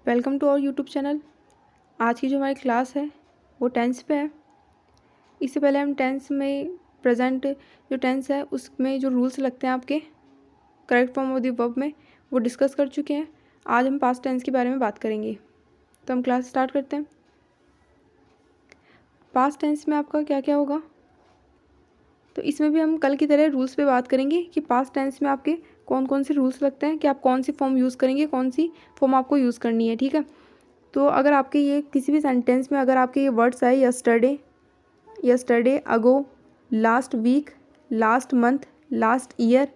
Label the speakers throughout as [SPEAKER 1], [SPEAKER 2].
[SPEAKER 1] Welcome to our YouTube channel. आज की जो हमारी क्लास है वो टेंस पे है। इससे पहले हम टेंस में प्रेजेंट जो टेंस है उसमें जो रूल्स लगते हैं आपके correct form of the verb में वो डिस्कस कर चुके हैं। आज हम पास्ट टेंस के बारे में बात करेंगे, तो हम क्लास स्टार्ट करते हैं। पास्ट टेंस में आपका क्या क्या होगा, तो इसमें भी हम कल की तरह रूल्स पे बात करेंगे कि पास्ट टेंस में आपके कौन कौन से रूल्स लगते हैं कि आप कौन सी फॉर्म यूज़ करेंगे, कौन सी फॉर्म आपको यूज़ करनी है। ठीक है, तो अगर आपके ये किसी भी सेंटेंस में अगर आपके ये वर्ड्स आए yesterday, ago, last week, last month, last year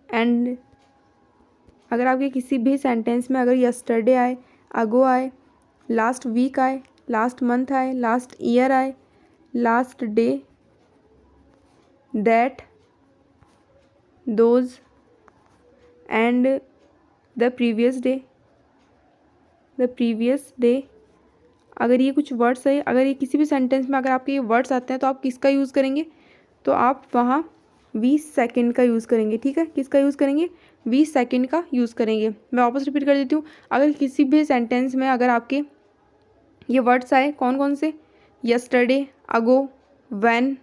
[SPEAKER 1] and अगर आपके किसी भी सेंटेंस में अगर यस्टरडे आए, अगो आए, लास्ट वीक आए, लास्ट मंथ आए, लास्ट ईयर आए, last day, that, those and the previous day, अगर ये कुछ वर्ड्स है, अगर ये किसी भी सेंटेंस में अगर आपके ये वर्ड्स आते हैं तो आप किसका यूज़ करेंगे, तो आप वहाँ 20 सेकंड का यूज़ करेंगे। ठीक है, किसका यूज़ करेंगे, 20 सेकंड का यूज़ करेंगे। मैं वापस रिपीट कर देती हूँ। अगर किसी भी सेंटेंस में अगर आपके ये वर्ड्स आए, कौन कौन से, yesterday, ago, when,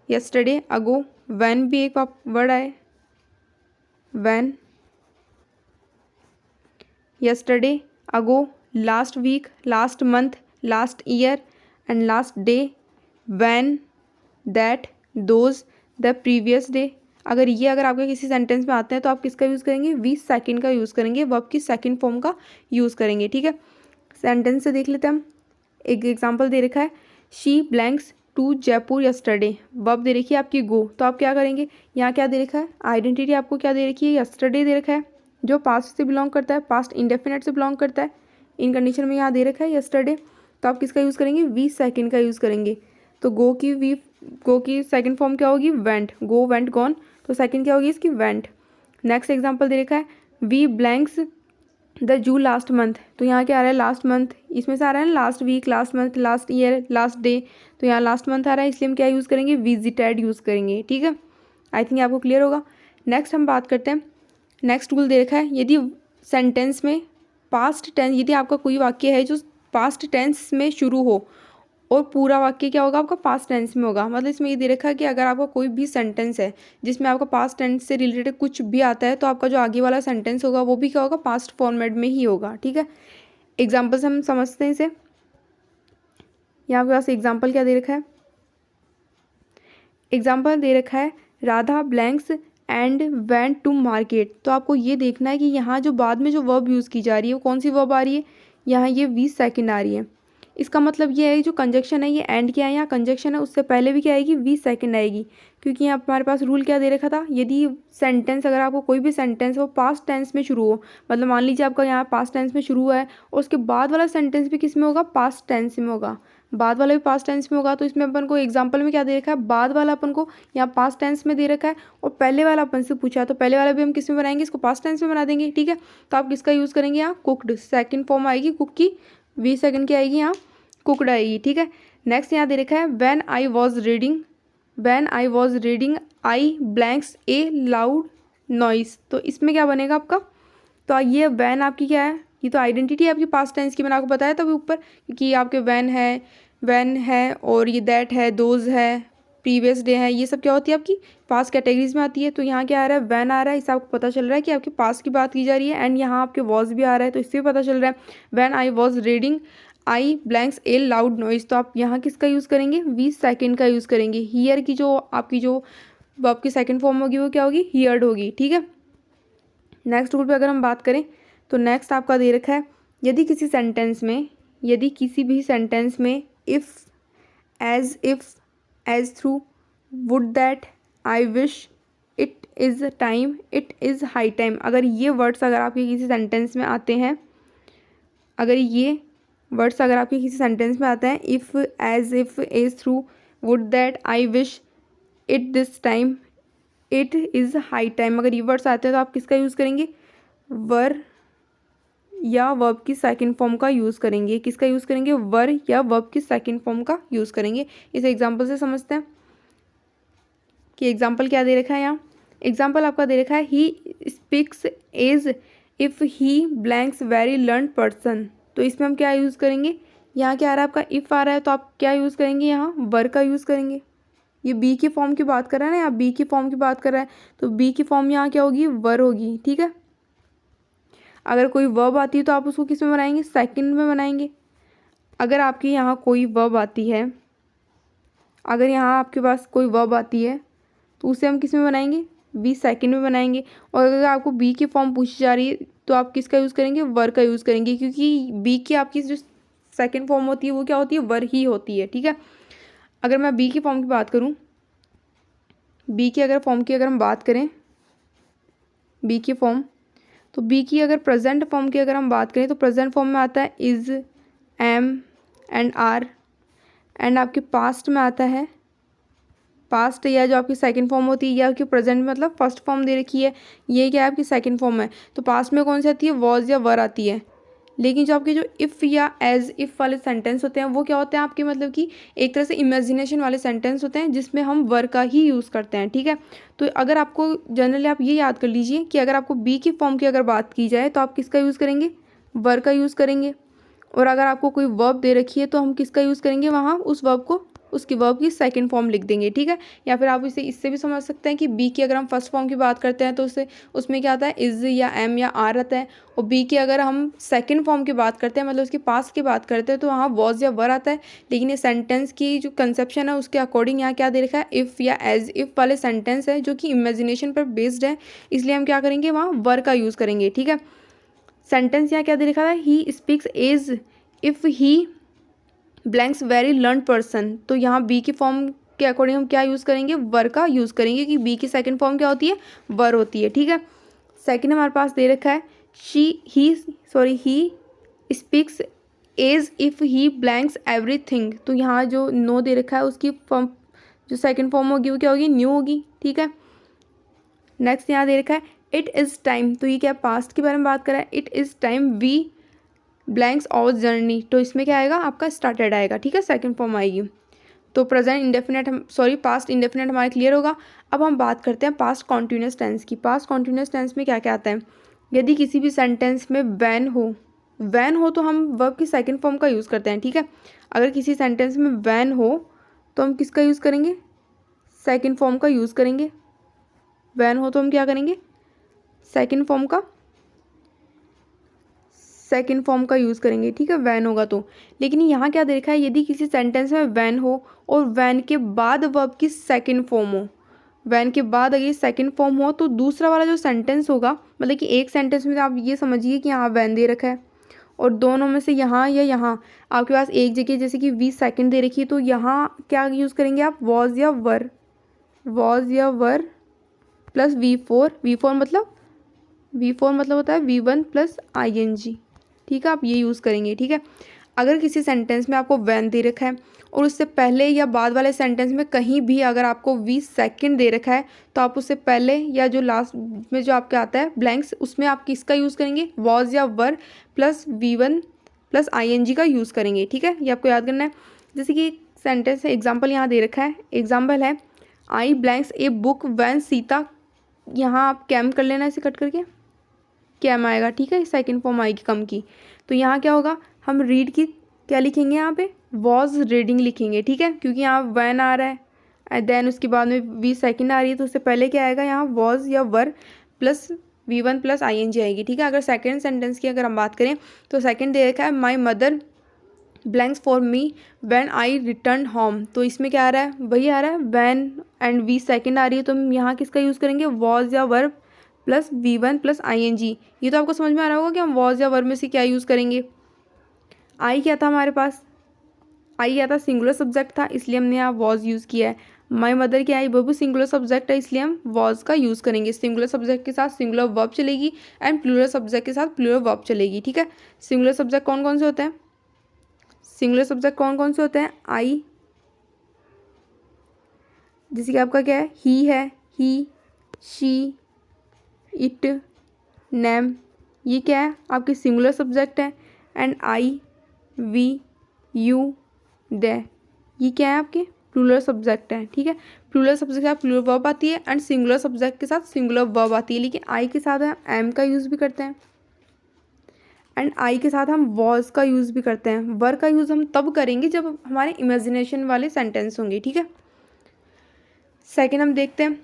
[SPEAKER 1] yesterday, ago, when भी एक वर्ड आए, when, yesterday, ago, last week, last month, last year and last day, when, that, those, the previous day. अगर आपके किसी सेंटेंस में आते हैं तो आप किसका यूज़ करेंगे, 20 सेकंड का यूज़ करेंगे, वर्ब की सेकंड फॉर्म का यूज़ करेंगे। ठीक है, सेंटेंस से देख लेते हैं हम। एक एग्जांपल दे रखा है, she blanks to Jaipur yesterday. Verb दे रखी है आपकी गो, तो आप क्या करेंगे, यहाँ क्या दे रखा है, आइडेंटिटी आपको क्या दे रखी है, यस्टरडे दे रखा है जो पास्ट से बिलोंग करता है, पास्ट इंडेफिनेट से बिलोंग करता है। इन कंडीशन में यहाँ दे रखा है यस्टरडे, तो आप किसका यूज़ करेंगे, 20 सेकंड का यूज़ करेंगे। तो गो की सेकंड फॉर्म क्या होगी, वेंट, गो वेंट गॉन, तो सेकंड क्या होगी इसकी, वेंट। नेक्स्ट एग्जांपल दे रखा है, we blanks the zoo last month, तो यहाँ क्या आ रहा है, लास्ट मंथ, इसमें से आ रहा है last week, last month, last year, last day, तो यहाँ लास्ट मंथ आ रहा है, इसलिए हम क्या यूज़ करेंगे, विजिटेड यूज़ करेंगे। ठीक है, आई थिंक आपको क्लियर होगा। नेक्स्ट हम बात करते हैं, नेक्स्ट रूल दे रखा है, यदि सेंटेंस में पास्ट टेंस, यदि आपका कोई वाक्य है जो पास्ट टेंस में शुरू हो और पूरा वाक्य क्या होगा आपका पास्ट टेंस में होगा, मतलब इसमें ये दे रखा है कि अगर आपका कोई भी सेंटेंस है जिसमें आपका पास्ट टेंस से रिलेटेड कुछ भी आता है तो आपका जो आगे वाला सेंटेंस होगा वो भी क्या होगा, पास्ट फॉर्मेट में ही होगा। ठीक है, एग्जाम्पल से हम समझते हैं इसे। यहाँ आपके पास एग्जाम्पल क्या दे रखा है, एग्जाम्पल दे रखा है, Radha blanks and went to market. तो आपको ये देखना है कि यहाँ जो बाद में जो वर्ब यूज़ की जा रही है वो कौन सी वर्ब आ रही है, यहाँ ये 20 सेकंड आ रही है। इसका मतलब ये है जो कंजक्शन है, ये एंड क्या है, यहाँ कंजक्शन है, उससे पहले भी क्या आएगी, 20 सेकंड आएगी, क्योंकि यहाँ हमारे पास रूल क्या दे रखा था, यदि सेंटेंस, अगर आपको कोई भी सेंटेंस वो पास्ट टेंस में शुरू हो, मतलब मान लीजिए आपका यहाँ पास्ट टेंस में शुरू हुआ है और उसके बाद वाला सेंटेंस भी किस में होगा, पास्ट टेंस में होगा, बाद वाला भी पास्ट टेंस में होगा, तो इसमें अपन को एग्जाम्पल में क्या दे रखा है, बाद वाला अपन को यहाँ पास्ट टेंस में दे रखा है और पहले वाला अपन से पूछा है, तो पहले वाला भी हम किस में बनाएंगे, इसको पास्ट टेंस में बना देंगे। ठीक है, तो आप किसका यूज़ करेंगे, यहाँ कुकड, सेकंड फॉर्म आएगी कुक की, 20 सेकंड की आएगी, यहाँ कुकड आएगी। ठीक है, नेक्स्ट यहाँ दे रखा है, when I was reading I blanks A loud noise, तो इसमें क्या बनेगा आपका, तो ये वैन आपकी क्या है, ये तो आइडेंटिटी है आपकी पास्ट टेंस की, मैंने आपको बताया तभी ऊपर, क्योंकि आपके वैन है और ये दैट है, दोज है, प्रीवियस डे है, ये सब क्या होती है आपकी पास्ट कैटेगरीज में आती है। तो यहाँ क्या आ रहा है, वैन आ रहा है, इससे आपको पता चल रहा है कि आपके पास्ट की बात की जा रही है, एंड यहाँ आपके वॉज भी आ रहा है, तो इससे भी पता चल रहा है when I was reading I blanks A loud noise, तो आप यहाँ किसका यूज़ करेंगे, 20 सेकंड का यूज़ करेंगे। हियर की जो आपकी सेकंड फॉर्म होगी वो क्या होगी, हियर्ड होगी। ठीक है, नेक्स्ट रूल पे अगर हम बात करें तो नेक्स्ट आपका दे रखा है, यदि किसी भी सेंटेंस में if, as though, would that, I wish, it is time, it is high time, अगर ये वर्ड्स अगर आपके किसी सेंटेंस में आते हैं, if, as though, would that, I wish, it this time, it is high time, अगर ये वर्ड्स आते हैं तो आप किसका यूज़ करेंगे, वर या वर्ब की सेकंड फॉर्म का यूज़ करेंगे। किसका यूज़ करेंगे, वर या वर्ब की सेकंड फॉर्म का यूज़ करेंगे। इस एग्जांपल से समझते हैं कि एग्जांपल क्या दे रखा है, यहाँ एग्जांपल आपका दे रखा है, he speaks as if he blanks very learn person, तो इसमें हम क्या यूज़ करेंगे, यहाँ क्या आ रहा है आपका इफ़ आ रहा है तो आप क्या यूज़ करेंगे, यहाँ वर का यूज़ करेंगे। ये बी की फॉर्म की बात कर रहा है ना, यहाँ बी की फॉर्म की बात कर रहा है, तो बी की फॉर्म यहाँ क्या होगी, वर होगी। ठीक है, अगर कोई वर्ब आती है तो आप उसको किस में बनाएंगे, सेकंड में बनाएंगे। अगर आपके यहाँ कोई वर्ब आती है, अगर यहाँ आपके पास कोई वर्ब आती है तो उसे हम किस में बनाएंगे, बी सेकंड में बनाएंगे। और अगर आपको बी की फॉर्म पूछी जा रही है तो आप किसका यूज़ करेंगे, वर का यूज़ करेंगे, क्योंकि बी की आपकी जो सेकंड फॉर्म होती है वो क्या होती है, वर ही होती है। ठीक है, अगर मैं बी की फॉर्म की बात करूँ, बी की अगर फॉर्म की अगर हम बात करें, बी की फॉर्म, तो बी की अगर प्रेजेंट फॉर्म की अगर हम बात करें तो प्रेजेंट फॉर्म में आता है is, am and are, and आपके पास्ट में आता है, पास्ट या जो आपकी सेकंड फॉर्म होती है, या आपकी प्रेजेंट में मतलब फर्स्ट फॉर्म दे रखी है, ये क्या है आपकी सेकंड फॉर्म है। तो पास्ट में कौन सी आती है, वॉज या वर आती है। लेकिन जो आपके जो इफ़ या एज इफ़ वाले सेंटेंस होते हैं वो क्या होते हैं आपके, मतलब कि एक तरह से इमेजिनेशन वाले सेंटेंस होते हैं जिसमें हम वर का ही यूज़ करते हैं। ठीक है, तो अगर आपको जनरली आप ये याद कर लीजिए कि अगर आपको बी की फॉर्म की अगर बात की जाए तो आप किसका यूज़ करेंगे, वर का यूज़ करेंगे। और अगर आपको कोई वर्ब दे रखी है तो हम किसका यूज़ करेंगे, वहाँ उस वर्ब को, उसकी वर्ब की सेकंड फॉर्म लिख देंगे। ठीक है, या फिर आप इसे इससे भी समझ सकते हैं कि बी की अगर हम फर्स्ट फॉर्म की बात करते हैं तो उससे उसमें क्या आता है, इज़ या एम या आर आता है। और बी की अगर हम सेकंड फॉर्म की बात करते हैं, मतलब उसके पास्ट की बात करते हैं, तो वहाँ वॉज या वर आता है। लेकिन ये सेंटेंस की जो कंसेप्शन है उसके अकॉर्डिंग यहाँ क्या दे रखा है, इफ़ या एज इफ़ वाले सेंटेंस है जो कि इमेजिनेशन पर बेस्ड है, इसलिए हम क्या करेंगे, वहाँ वर का यूज़ करेंगे। ठीक है, सेंटेंस यहाँ क्या दे रखा है, he speaks as if he blanks very learn person, तो यहाँ बी की फॉर्म के अकॉर्डिंग हम क्या यूज़ करेंगे, वर का यूज़ करेंगे, कि बी की सेकंड फॉर्म क्या होती है, वर होती है। ठीक है, सेकंड हमारे पास दे रखा है he speaks as if he blanks everything, तो यहाँ जो नो दे रखा है उसकी फॉर्म जो सेकंड फॉर्म होगी वो क्या होगी, न्यू होगी। ठीक है, नेक्स्ट यहाँ दे रखा है इट इज़ टाइम, तो ये क्या पास्ट के बारे में बात कर रहा है, it is time we blanks our journey, तो इसमें क्या आएगा आपका स्टार्टेड आएगा। ठीक है, सेकंड फॉर्म आएगी। तो प्रेजेंट इंडेफिनेट पास्ट इंडेफिनेट हमारा क्लियर होगा। अब हम बात करते हैं पास्ट कॉन्टिन्यूस टेंस की। पास्ट कॉन्टिन्यूस टेंस में क्या क्या आता है, यदि किसी भी सेंटेंस में वैन हो तो हम वर्ब की सेकंड फॉर्म का यूज़ करते हैं। ठीक है, अगर किसी सेंटेंस में वैन हो तो हम किसका यूज़ करेंगे, सेकंड फॉर्म का यूज़ करेंगे। वैन हो तो हम क्या करेंगे, सेकंड फॉर्म का यूज़ करेंगे। ठीक है, वैन होगा तो। लेकिन यहाँ क्या देखा है, यदि किसी सेंटेंस में वैन हो और वैन के बाद वर्ब की सेकंड फॉर्म हो, वैन के बाद अगर सेकंड फॉर्म हो तो दूसरा वाला जो सेंटेंस होगा, मतलब कि एक सेंटेंस में आप ये समझिए कि यहाँ वैन दे रखा है और दोनों में से यहाँ या यहाँ आपके पास एक जगह जैसे कि वी सेकंड दे रखी है, तो यहाँ क्या यूज़ करेंगे आप, वॉज या वर प्लस वी फोर मतलब होता है V1 प्लस ING। ठीक है, आप ये यूज़ करेंगे। ठीक है, अगर किसी सेंटेंस में आपको वैन दे रखा है और उससे पहले या बाद वाले सेंटेंस में कहीं भी अगर आपको वी सेकंड दे रखा है तो आप उससे पहले या जो लास्ट में जो आपका आता है ब्लैंक्स, उसमें आप किसका यूज़ करेंगे, वॉज या were plus V1 plus ING का यूज़ करेंगे। ठीक है, ये आपको याद करना है। जैसे कि एक सेंटेंस है, एग्जाम्पल यहाँ दे रखा है, एग्जाम्पल है I blanks a book when Sita, यहाँ आप कैम कर लेना इसे कट करके, कैम आएगा। ठीक है, सेकंड फॉर्म आएगी कम की, तो यहाँ क्या होगा, हम रीड की क्या लिखेंगे, यहाँ पे वॉज रीडिंग लिखेंगे। ठीक है, क्योंकि यहाँ वैन आ रहा है एंड देन उसके बाद में वी सेकंड आ रही है, तो उससे पहले क्या आएगा, यहाँ वॉज या were plus V1 plus ING आएगी। ठीक है, अगर सेकेंड सेंटेंस की अगर हम बात करें तो सेकेंड दे रखा है my mother blanks for me when I return home, तो इसमें क्या आ रहा है, वही आ रहा है वैन एंड वी सेकंड आ रही है, तो हम यहाँ किसका यूज़ करेंगे, वॉज या were plus V1 plus ING। ये तो आपको समझ में आ रहा होगा कि हम वॉज या वर में से क्या यूज़ करेंगे। आई क्या था हमारे पास, आई क्या था, सिंगुलर सब्जेक्ट था, इसलिए हमने यहाँ वॉज यूज़ किया है। माई मदर की आई वो भी सिंगुलर सब्जेक्ट है, इसलिए हम वॉज का यूज़ करेंगे। सिंगुलर सब्जेक्ट के साथ सिंगुलर वर्ब चलेगी एंड प्लूरल सब्जेक्ट के साथ प्लूरल वर्ब चलेगी। ठीक है, सिंगुलर सब्जेक्ट कौन कौन से होते हैं, आई, जैसे कि आपका क्या है, ही, शी, इट, नेम, ये क्या है आपके सिंगुलर सब्जेक्ट है। एंड आई, वी, यू, दे, ये क्या है आपके प्लूरल सब्जेक्ट है। ठीक है, प्लूरल सब्जेक्ट के साथ प्लूरल वर्ब आती है एंड सिंगुलर सब्जेक्ट के साथ सिंगुलर वर्ब आती है, लेकिन आई के साथ हम एम का यूज़ भी करते हैं। एंड आई के साथ हम वॉज का यूज़ भी करते हैं। वर का यूज़ हम तब करेंगे जब हमारे इमेजिनेशन वाले सेंटेंस होंगे, ठीक है। सेकेंड हम देखते हैं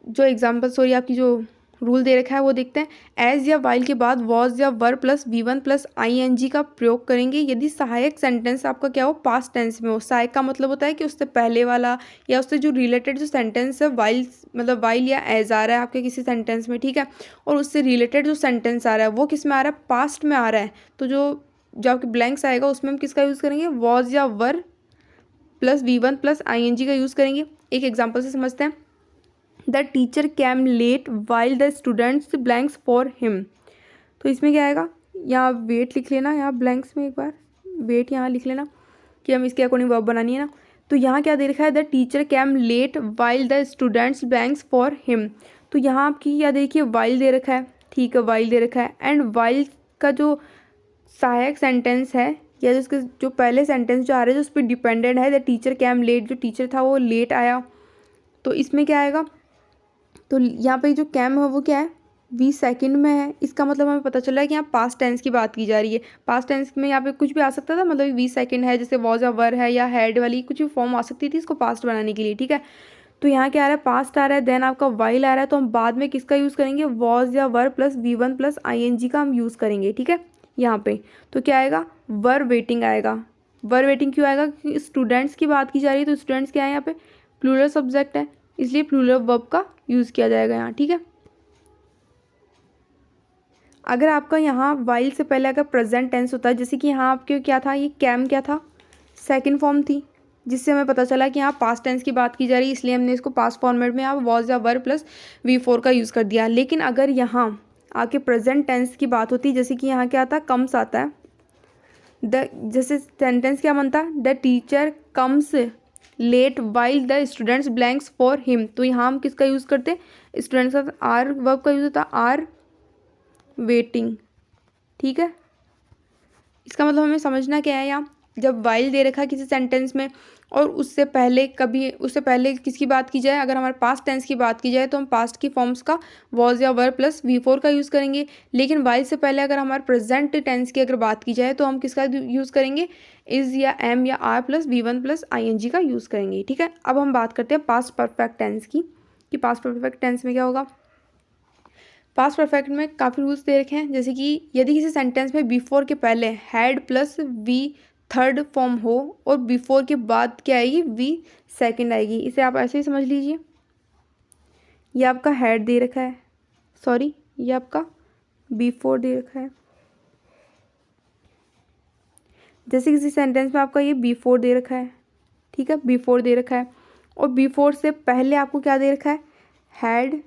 [SPEAKER 1] जो एग्जाम्पल, सॉरी आपकी जो रूल दे रखा है वो देखते हैं। एज या वाइल के बाद वॉज या were plus V1 plus ING का प्रयोग करेंगे यदि सहायक सेंटेंस आपका क्या हो, पास्ट टेंस में हो। सहायक का मतलब होता है कि उससे पहले वाला या उससे जो रिलेटेड जो सेंटेंस है, वाइल मतलब वाइल या एज आ रहा है आपके किसी सेंटेंस में, ठीक है, और उससे रिलेटेड जो सेंटेंस आ रहा है वो किस में आ रहा है, पास्ट में आ रहा है। तो जो आपके ब्लैंक्स आएगा उसमें हम किसका यूज़ करेंगे, वॉज या were plus V1 plus ING का यूज़ करेंगे। एक एग्जाम्पल से समझते हैं। The teacher came late while the students blanks for him. तो इसमें क्या आएगा, यहाँ वेट लिख लेना, यहाँ ब्लैंक्स में एक बार वेट यहाँ लिख लेना कि हम इसके अकॉर्डिंग वर्ब बनानी है ना। तो यहाँ क्या दे रखा है, the teacher came late while the students blanks for him. तो यहाँ आपकी क्या देखिए, वाइल दे रखा है, ठीक है, वाइल दे रखा है। एंड वाइल का जो सहायक सेंटेंस है या जो उसके जो पहले सेंटेंस जो आ रहा है जो उस पर डिपेंडेंट है, द टीचर कैम लेट, जो टीचर था वो लेट आया, तो इसमें क्या आएगा, तो यहाँ पे जो कैम है वो क्या है, V सेकंड में है। इसका मतलब हमें पता चल रहा है कि यहाँ पास्ट टेंस की बात की जा रही है। पास्ट टेंस में यहाँ पे कुछ भी आ सकता था, मतलब V सेकंड है, जैसे वॉज या वर है या हैड वाली कुछ भी फॉर्म आ सकती थी इसको पास्ट बनाने के लिए, ठीक है। तो यहाँ क्या आ रहा है, पास्ट आ रहा है, देन आपका वाइल आ रहा है, तो हम बाद में किसका यूज़ करेंगे, वॉज या were plus V1 plus ING का हम यूज़ करेंगे, ठीक है। यहाँ पे तो क्या आएगा, वर वेटिंग आएगा। वर वेटिंग क्यों आएगा, क्योंकि स्टूडेंट्स की बात की जा रही है, तो स्टूडेंट्स क्या है यहाँ पे, प्लूरल सब्जेक्ट है, इसलिए प्लूरल वर्ब का यूज़ किया जाएगा यहाँ, ठीक है। अगर आपका यहाँ वाइल से पहले अगर प्रेजेंट टेंस होता है, जैसे कि यहाँ आपके क्या था, ये कैम क्या था, सेकंड फॉर्म थी, जिससे हमें पता चला कि यहाँ पास्ट टेंस की बात की जा रही है, इसलिए हमने इसको पास्ट फॉर्मेट में यहाँ वॉज या वर प्लस V4 का यूज़ कर दिया। लेकिन अगर यहाँ आके प्रेजेंट टेंस की बात होती, जैसे कि यहाँ क्या आता है, कम्स आता है, जैसे सेंटेंस क्या बनता, the teacher comes late while the students blanks for him. तो यहाँ हम किसका यूज़ करते, स्टूडेंट्स का आर वर्ब का यूज़ होता है, आर वेटिंग, ठीक है। इसका मतलब हमें समझना क्या है, यहाँ जब वाइल दे रखा है किसी सेंटेंस में और उससे पहले किसकी बात की जाए, अगर हमारे पास्ट टेंस की बात की जाए तो हम पास्ट की फॉर्म्स का वॉज या वर प्लस V4 का यूज़ करेंगे। लेकिन वाइल से पहले अगर हमारे प्रेजेंट टेंस की अगर बात की जाए तो हम किसका यूज़ करेंगे, इज़ या एम या are plus V1 plus ING का यूज़ करेंगे, ठीक है। अब हम बात करते हैं पास्ट परफेक्ट टेंस की, कि पास्ट परफेक्ट टेंस में क्या होगा। पास्ट परफेक्ट में काफ़ी रूल्स दे रखे हैं, जैसे कि यदि किसी सेंटेंस में B4 के पहले had plus V third form हो और B4 के बाद क्या आएगी, V सेकंड आएगी। इसे आप ऐसे ही समझ लीजिए, ये आपका हैड दे रखा है, सॉरी ये आपका B4 दे रखा है। जैसे किसी सेंटेंस में आपका ये B4 दे रखा है, ठीक है, B4 दे रखा है और B4 से पहले आपको क्या दे रखा है, हैड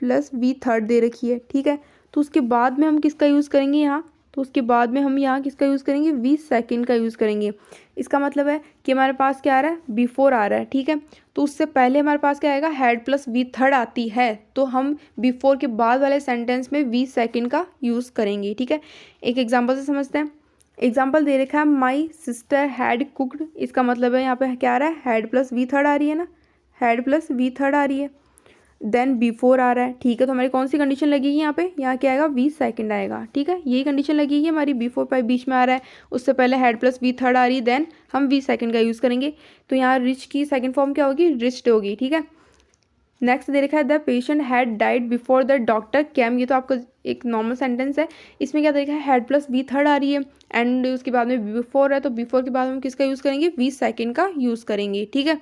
[SPEAKER 1] प्लस V थर्ड दे रखी है, ठीक है। तो उसके बाद में हम किसका यूज़ करेंगे यहाँ, तो उसके बाद में हम यहाँ किसका यूज़ करेंगे, V सेकंड का यूज़ करेंगे। इसका मतलब है कि हमारे पास क्या आ रहा है, B4 आ रहा है, ठीक है। तो उससे पहले हमारे पास क्या आएगा, हैड प्लस V थर्ड आती है, तो हम B4 के बाद वाले सेंटेंस में V सेकंड का यूज़ करेंगे, ठीक है। एक एग्जाम्पल से समझते हैं। एग्जाम्पल दे रखा है, माई सिस्टर हैड कुकड। इसका मतलब है यहाँ पे क्या आ रहा है, हैड प्लस V थर्ड आ रही है ना, हैड प्लस V थर्ड आ रही है, देन B4 आ रहा है, ठीक है। तो हमारी कौन सी कंडीशन लगेगी यहाँ पे, यहाँ क्या आएगा, V सेकंड आएगा, ठीक है। यही कंडीशन लगेगी हमारी, B4 पर बीच में आ रहा है, उससे पहले हैड प्लस V थर्ड आ रही है, देन हम V सेकंड का यूज़ करेंगे। तो यहाँ रिच की सेकंड फॉर्म क्या होगी, रिच्ड होगी, ठीक है। नेक्स्ट दे रखा है, the patient had died before the doctor came. ये तो आपका एक नॉर्मल सेंटेंस है, इसमें क्या देखा है, हैड प्लस V थर्ड आ रही है एंड उसके बाद में B4 है, तो B4 के बाद हम किसका यूज़ करेंगे, V सेकंड का यूज़ करेंगे, ठीक है।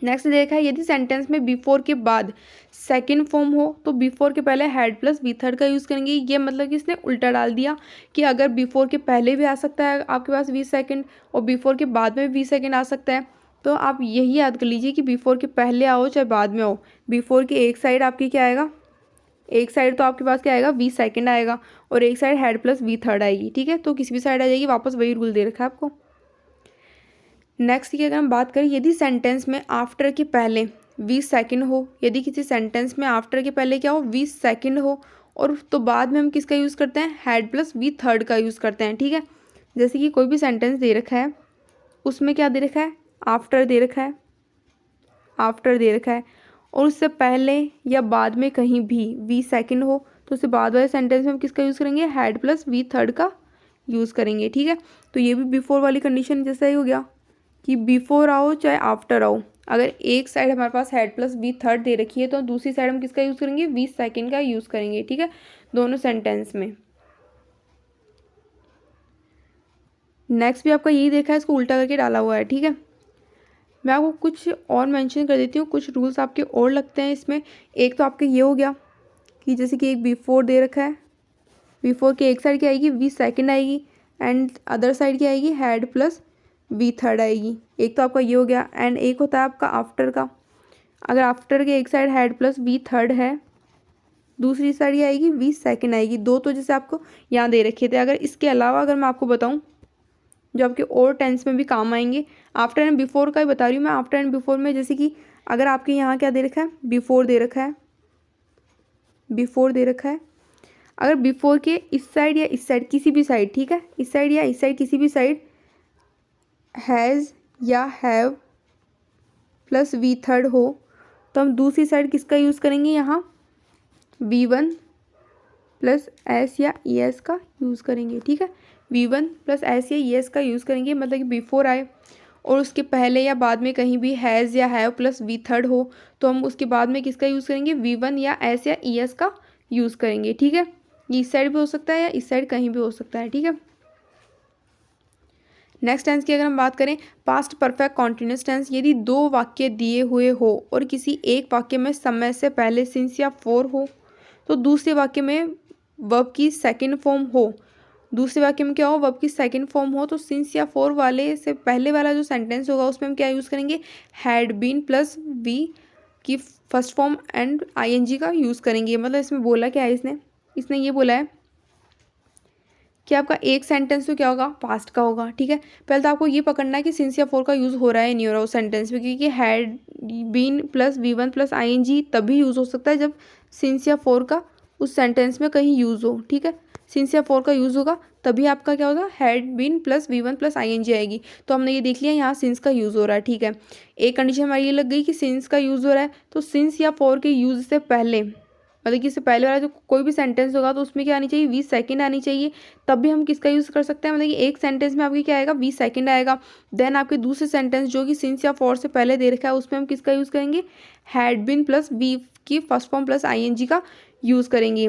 [SPEAKER 1] नेक्स्ट देखा है, यदि सेंटेंस में B4 के बाद सेकंड फॉर्म हो तो B4 के पहले हैड प्लस V थर्ड का यूज़ करेंगे। ये मतलब कि इसने उल्टा डाल दिया कि अगर B4 के पहले भी आ सकता है आपके पास V सेकंड और B4 के बाद में V सेकंड आ सकता है, तो आप यही याद कर लीजिए कि B4 के पहले आओ चाहे बाद में आओ, B4 की एक साइड आपकी क्या आएगा, एक साइड तो आपके पास क्या आएगा, V सेकंड आएगा और एक side had plus V third आएगी, ठीक है। तो किसी भी साइड आ जाएगी, वापस वही रूल दे रखा है आपको। नेक्स्ट की अगर हम बात करें, यदि सेंटेंस में आफ्टर के पहले V सेकंड हो, यदि किसी सेंटेंस में आफ्टर के पहले क्या हो, V सेकंड हो और तो बाद में हम किसका यूज़ करते हैं, हैड प्लस V थर्ड का यूज़ करते हैं, ठीक है। जैसे कि कोई भी सेंटेंस दे रखा है, उसमें क्या दे रखा है, आफ्टर दे रखा है, आफ्टर दे रखा है और उससे पहले या बाद में कहीं भी V सेकंड हो तो उससे बाद वाले सेंटेंस में हम किसका यूज़ करेंगे, हैड प्लस वी थर्ड का यूज़ करेंगे। ठीक है, तो ये भी बिफोर वाली कंडीशन जैसा ही हो गया कि बिफोर आओ चाहे आफ्टर आओ, अगर एक साइड हमारे पास हैड प्लस वी थर्ड दे रखी है तो दूसरी साइड हम किसका यूज़ करेंगे, वी सेकेंड का यूज़ करेंगे। ठीक है, दोनों सेंटेंस में। नेक्स्ट भी आपका यही देखा है, इसको उल्टा करके डाला हुआ है। ठीक है, मैं आपको कुछ और मेंशन कर देती हूँ, कुछ रूल्स आपके और लगते हैं इसमें। एक तो आपका ये हो गया कि जैसे कि एक बिफोर दे रखा है, बिफोर की एक साइड क्या आएगी, वी सेकेंड आएगी, एंड अदर साइड क्या आएगी, हैड प्लस वी थर्ड आएगी। एक तो आपका ये हो गया, एंड एक होता है आपका आफ्टर का। अगर आफ्टर के एक side had plus V third है, दूसरी साइड ये आएगी वी सेकेंड आएगी। दो तो जैसे आपको यहाँ दे रखे थे। अगर इसके अलावा अगर मैं आपको बताऊँ जो आपके और टेंस में भी काम आएंगे, आफ्टर एंड बिफोर का ही बता रही हूँ मैं। आफ्टर एंड बिफोर में जैसे कि अगर आपके यहाँ क्या दे रखा है, बिफोर दे रखा है, बिफोर दे रखा है, अगर बिफोर के इस साइड या इस साइड किसी भी साइड, ठीक है, इस साइड या इस साइड किसी भी साइड हैज़ या हैव प्लस वी थर्ड हो, तो हम दूसरी साइड किसका यूज़ करेंगे, यहाँ वी वन प्लस एस या ई एस का यूज़ करेंगे। ठीक है, वी वन प्लस एस या ई एस का यूज़ करेंगे, मतलब कि बिफोर आए और उसके पहले या बाद में कहीं भी हैज़ या हैव प्लस वी थर्ड हो, तो हम उसके बाद में किसका यूज़ करेंगे, वी वन या एस या ई एस का यूज़ करेंगे। ठीक है, ये इस साइड भी हो सकता है या इस साइड कहीं भी हो सकता है। ठीक है, नेक्स्ट टेंस की अगर हम बात करें, पास्ट परफेक्ट कॉन्टिन्यूस टेंस, यदि दो वाक्य दिए हुए हो और किसी एक वाक्य में समय से पहले सिंस या फोर हो, तो दूसरे वाक्य में वर्ब की सेकंड फॉर्म हो, दूसरे वाक्य में क्या हो, वर्ब की सेकंड फॉर्म हो, तो सिंस या फोर वाले से पहले वाला जो सेंटेंस होगा उसमें हम क्या यूज़ करेंगे, हैड बीन प्लस वी की फर्स्ट फॉर्म एंड आईएनजी का यूज़ करेंगे। मतलब इसमें बोला क्या है, इसने ये बोला है कि आपका एक सेंटेंस तो क्या होगा, पास्ट का होगा। ठीक है, पहले तो आपको ये पकड़ना है कि सिंस या फोर का यूज़ हो रहा है नहीं हो रहा उस सेंटेंस में, क्योंकि had been plus V one plus I N G तभी यूज़ हो सकता है जब सिंस या फोर का उस सेंटेंस में कहीं यूज़ हो। ठीक है, सिंस या फोर का यूज़ होगा तभी आपका क्या होगा, had been plus V one plus I N G आएगी। तो हमने ये देख लिया यहाँ सिंस का यूज़ हो रहा है। ठीक है, एक कंडीशन हमारी ये लग गई कि सिंस का यूज़ हो रहा है, तो सिंस या फोर के यूज़ से पहले, मतलब कि इससे पहले वाला जो कोई भी सेंटेंस होगा तो उसमें क्या आनी चाहिए, वी सेकंड आनी चाहिए, तब भी हम किसका यूज़ कर सकते हैं। मतलब कि एक सेंटेंस में आपके क्या आएगा, वी सेकंड आएगा। देन आपके दूसरे सेंटेंस जो कि सिंस या फॉर से पहले दे रखा है उसमें हम किसका यूज़ करेंगे, हैड बीन प्लस वी की फर्स्ट फॉर्म प्लस आईएनजी का यूज़ करेंगे।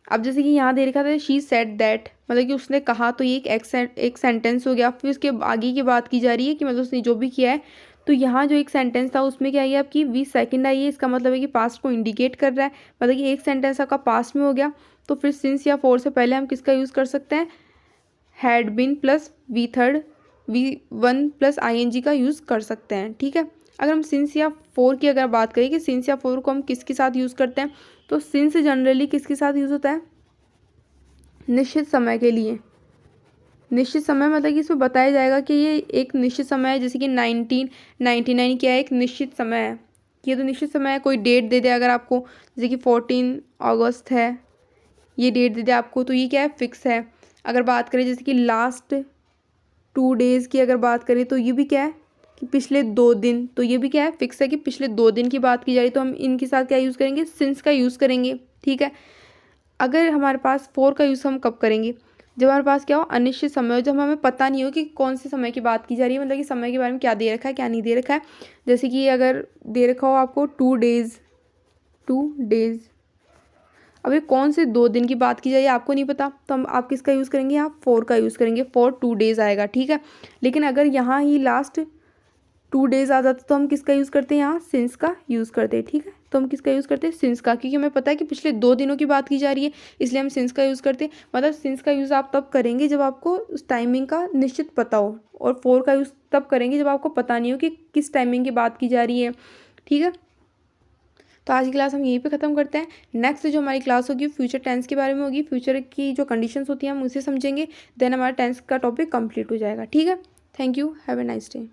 [SPEAKER 1] अब जैसे कि यहाँ दे रखा था शी सेड दैट, मतलब कि उसने कहा, तो ये एक सेंटेंस हो गया। फिर उसके आगे की बात की जा रही है कि मतलब उसने जो भी किया है, तो यहाँ जो एक सेंटेंस था उसमें क्या आई है आपकी, वी सेकंड आई है। इसका मतलब है कि पास्ट को इंडिकेट कर रहा है, मतलब कि एक सेंटेंस आपका पास्ट में हो गया, तो फिर सिंस या फोर से पहले हम किसका यूज़ कर सकते हैं, had been plus V third V one plus I N G का यूज़ कर सकते हैं। ठीक है, अगर हम सिंस या फोर की अगर बात करें कि सिंस या फोर को हम किसके साथ यूज़ करते हैं, तो सिंस जनरली किसके साथ यूज़ होता है, निश्चित समय के लिए। निश्चित समय मतलब कि इसमें बताया जाएगा कि ये एक निश्चित समय है, जैसे कि 1999 क्या है, एक निश्चित समय है, ये तो निश्चित समय है। कोई डेट दे दे अगर आपको, जैसे कि 14 अगस्त है, ये डेट दे दे आपको, तो ये क्या है, फिक्स है। अगर बात करें जैसे कि लास्ट 2 डेज़ की अगर बात करें, तो ये भी क्या है कि पिछले 2 दिन, तो ये भी क्या है, फिक्स है कि पिछले 2 दिन की बात की जा रही है, तो हम इनके साथ क्या यूज़ करेंगे, सिंस का यूज़ करेंगे। ठीक है, अगर हमारे पास फोर का यूज़ हम कब करेंगे, जब हमारे पास क्या हो, अनिश्चित समय हो, जब हमें पता नहीं हो कि कौन से समय की बात की जा रही है, मतलब कि समय के बारे में क्या दे रखा है क्या नहीं दे रखा है। जैसे कि अगर दे रखा हो आपको 2 डेज़, 2 डेज़, अब ये कौन से 2 दिन की बात की जा रही है आपको नहीं पता, तो हम आप किसका यूज़ करेंगे, आप फोर का यूज़ करेंगे, फॉर 2 डेज़ आएगा। ठीक है, लेकिन अगर यहाँ ही लास्ट 2 डेज़ आ जाता तो हम किसका यूज़ करते हैं, यहाँ सिंस का यूज़ करते हैं। ठीक है, तो हम किसका यूज़ करते हैं, सिंस का, क्योंकि हमें पता है कि पिछले 2 दिनों की बात की जा रही है, इसलिए हम सिंस का यूज़ करते हैं। मतलब सिंस का यूज़ आप तब करेंगे जब आपको उस टाइमिंग का निश्चित पता हो, और फोर का यूज़ तब करेंगे जब आपको पता नहीं हो कि किस टाइमिंग की बात की जा रही है। ठीक है, तो आज की क्लास हम यहीं पे ख़त्म करते हैं। नेक्स्ट जो हमारी क्लास होगी फ्यूचर टेंस के बारे में होगी, फ्यूचर की जो कंडीशंस होती हैं हम उसे समझेंगे, देन हमारा टेंस का टॉपिक कंप्लीट हो जाएगा। ठीक है, thank you, have a nice day.